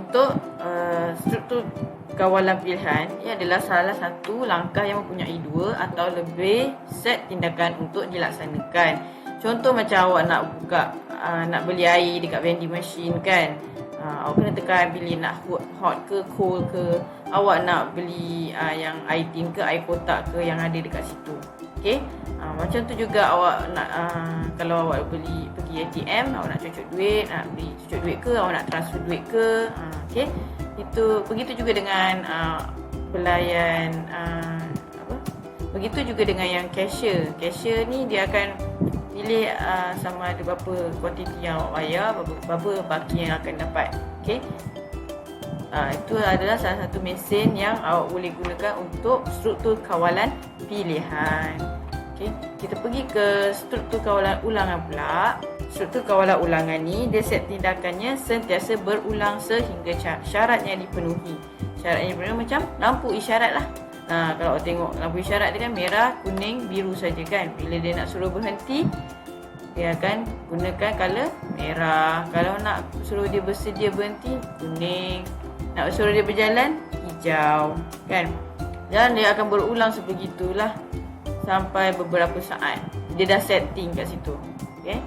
Untuk struktur kawalan pilihan, ia adalah salah satu langkah yang mempunyai 2 atau lebih set tindakan untuk dilaksanakan. Contoh macam awak nak buka, nak beli air dekat vending machine kan. Awak kena tekan pilih nak hot ke cold ke. Awak nak beli yang air tin ke air kotak ke yang ada dekat situ. Okey. Macam tu juga awak nak kalau awak pergi ATM, awak nak cucuk duit, nak beli cucuk duit ke, awak nak transfer duit ke. Okey. Begitu juga dengan pelayan begitu juga dengan yang cashier. Cashier ni dia akan pilih sama ada berapa kuantiti yang awak bayar, berapa baki yang akan dapat. Okey. Itu adalah salah satu mesin yang awak boleh gunakan untuk struktur kawalan pilihan. Okey, kita pergi ke struktur kawalan ulangan pula. Struktur kawalan ulangan ni dia set tindakannya sentiasa berulang sehingga syaratnya dipenuhi. Syaratnya dipenuhi macam lampu isyarat lah. Kalau awak tengok lampu isyarat dia kan merah, kuning, biru saja kan. Bila dia nak suruh berhenti, dia akan gunakan color merah. Kalau nak suruh dia bersedia berhenti, kuning. Nak suruh dia berjalan, hijau kan. Dan dia akan berulang sebegitulah sampai beberapa saat. Dia dah setting kat situ. Okay.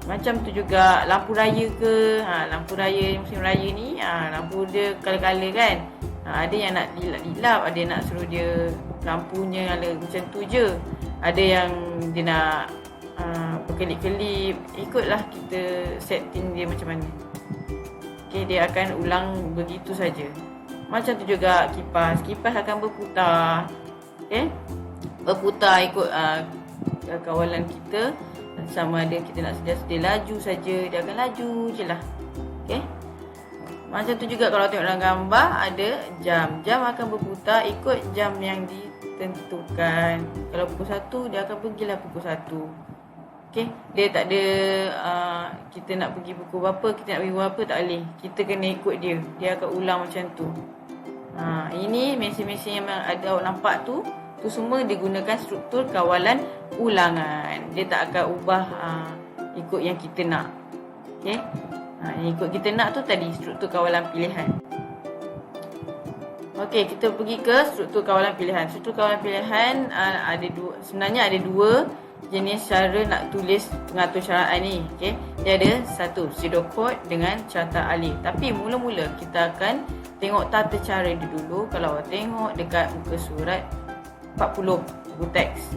Macam tu juga lampu raya ke. Lampu raya, musim raya ni lampu dia color-color kan. Ada yang nak dilap-dilap, ada yang nak suruh dia lampunya nyala macam tu je. Ada yang dia nak berkelip-kelip. Ikutlah kita setting dia macam mana. Okay, dia akan ulang begitu saja. Macam tu juga kipas. Kipas akan berputar. Okay? Berputar ikut kawalan kita. Sama ada kita nak sedia-sedia laju saja, dia akan laju je lah. Okay? Macam tu juga kalau tengok dalam gambar ada jam. Jam akan berputar ikut jam yang ditentukan. Kalau pukul 1, dia akan pergilah pukul 1. Okay? Dia tak ada kita nak pergi pukul berapa, kita nak pergi berapa, tak boleh. Kita kena ikut dia. Dia akan ulang macam tu. Ini mesin-mesin yang ada awak nampak tu semua digunakan struktur kawalan ulangan. Dia tak akan ubah ikut yang kita nak. Okay? Ikut kita nak tu tadi struktur kawalan pilihan. Okey, kita pergi ke struktur kawalan pilihan. Struktur kawalan pilihan sebenarnya ada 2 jenis cara nak tulis pengatur syaratan ni. Okey, dia ada satu pseudocode dengan carta alih. Tapi mula-mula kita akan tengok tata cara dia dulu. Kalau awak tengok dekat muka surat 40 buku teks.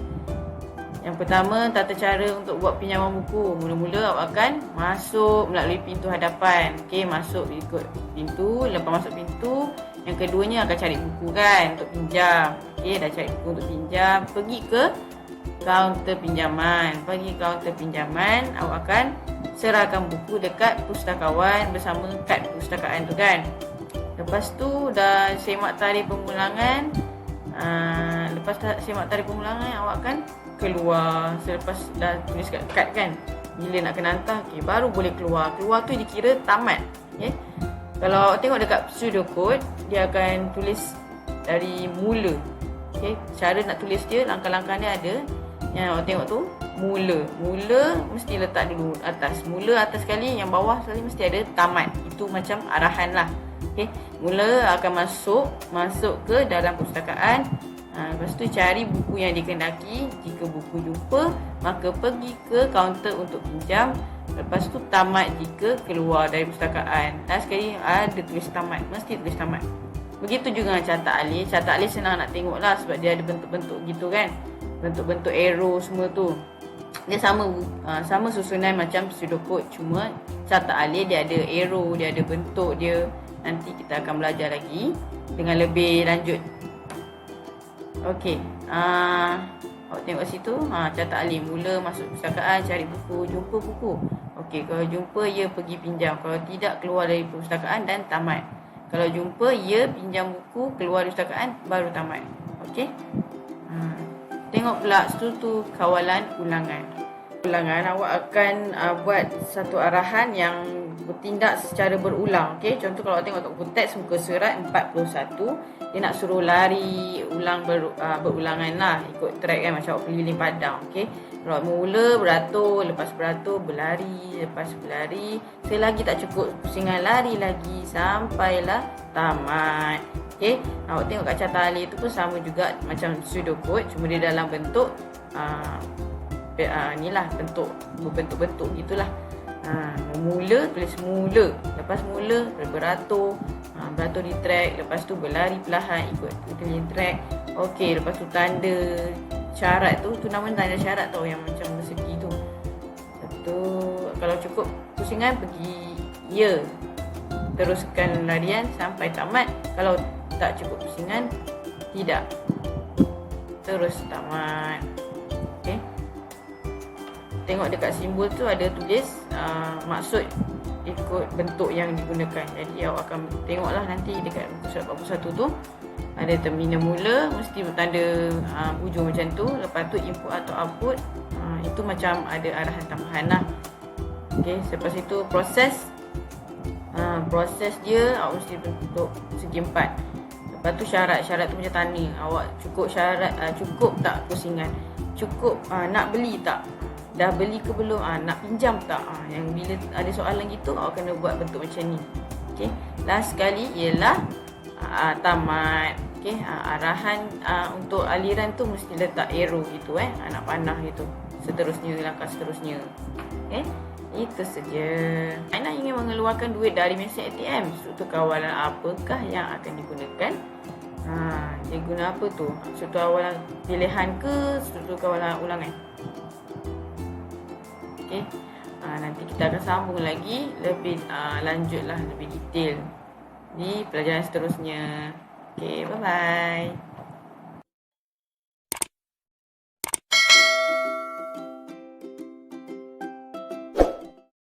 Yang pertama, tata cara untuk buat pinjaman buku. Mula-mula awak akan masuk melalui pintu hadapan. Okey, masuk ikut pintu. Lepas masuk pintu, yang keduanya akan cari buku kan untuk pinjam. Okey, dah cari buku untuk pinjam, pergi ke kaunter pinjaman. Pergi kaunter pinjaman, awak akan serahkan buku dekat pustakawan bersama kad perpustakaan tu kan. Lepas tu dah semak tarikh pemulangan. Lepas semak tarikh pemulangan, awak akan keluar. Selepas dah tulis kat kad kan, bila nak kena hantar, okay, baru boleh keluar. Keluar tu dikira tamat. Okay. Kalau awak tengok dekat pseudocode, dia akan tulis dari mula. Okay. Cara nak tulis dia, langkah-langkah dia ada. Yang awak tengok tu mula. Mula mesti letak dulu atas. Mula atas sekali, yang bawah sekali mesti ada tamat. Itu macam arahan lah. Okay. Mula akan masuk ke dalam perpustakaan. Lepas tu cari buku yang dikendaki. Jika buku jumpa, maka pergi ke kaunter untuk pinjam. Lepas tu tamat jika keluar dari perpustakaan. Last sekali ada tulis tamat. Mesti tulis tamat. Begitu juga dengan carta alih. Carta alih senang nak tengok lah sebab dia ada bentuk-bentuk gitu kan. Bentuk-bentuk arrow semua tu. Dia sama susunan macam pseudocode. Cuma carta alih dia ada arrow, dia ada bentuk dia. Nanti kita akan belajar lagi dengan lebih lanjut. Okey. Awak tengok situ. Carta alih. Mula masuk perpustakaan, cari buku, jumpa buku. Okey, kalau jumpa, ya pergi pinjam. Kalau tidak, keluar dari perpustakaan dan tamat. Kalau jumpa, ya pinjam buku, keluar dari perpustakaan, baru tamat. Okey. Tengok pula struktur kawalan ulangan. Awak akan buat satu arahan yang bertindak secara berulang. Okey, contoh kalau awak tengok buku teks muka surat 41, dia nak suruh lari ulang berulangan lah, ikut track kan, macam awak keliling padang. Okey, Mula beratur, lepas beratur berlari, lepas berlari selagi tak cukup pusingan lari lagi sampailah tamat. Okey, awak tengok kat carta alih tu pun sama juga macam pseudocode, cuma dia dalam bentuk inilah bentuk berbentuk-bentuk gitulah. Mula tulis mula, lepas mula beratur, beratur di track, lepas tu berlari perlahan ikut track. Okey, lepas tu tanda syarat tu nama tanda syarat tau, yang macam bersegi tu. Satu, kalau cukup pusingan pergi ya, teruskan larian sampai tamat. Kalau tak cukup pusingan tidak, terus tamat. Okey, tengok dekat simbol tu ada tulis maksud ikut bentuk yang digunakan. Jadi awak akan tengoklah nanti dekat muka surat 41 tu ada terminal mula mesti bertanda hujung macam tu. Lepas tu input atau output itu macam ada arahan tambahan lah. Okey, selepas itu proses dia awak mesti bentuk segi 4. Lepas tu syarat tu macam tanya awak cukup syarat, cukup tak pusingan, cukup nak beli tak, dah beli ke belum, nak pinjam tak. Yang bila ada soalan gitu awak kena buat bentuk macam ni. Okey, last sekali ialah tamat. Okey, arahan untuk aliran tu mesti letak arrow gitu anak panah gitu. Seterusnya, langkah seterusnya. Okey, itu saja. Aina ingin mengeluarkan duit dari mesin ATM. Struktur kawalan apakah yang akan digunakan? Dia guna apa tu? Struktur kawalan pilihan ke struktur kawalan ulangan? Okey, nanti kita akan sambung lagi lebih lanjutlah, lebih detail di pelajaran seterusnya. Okey, bye-bye.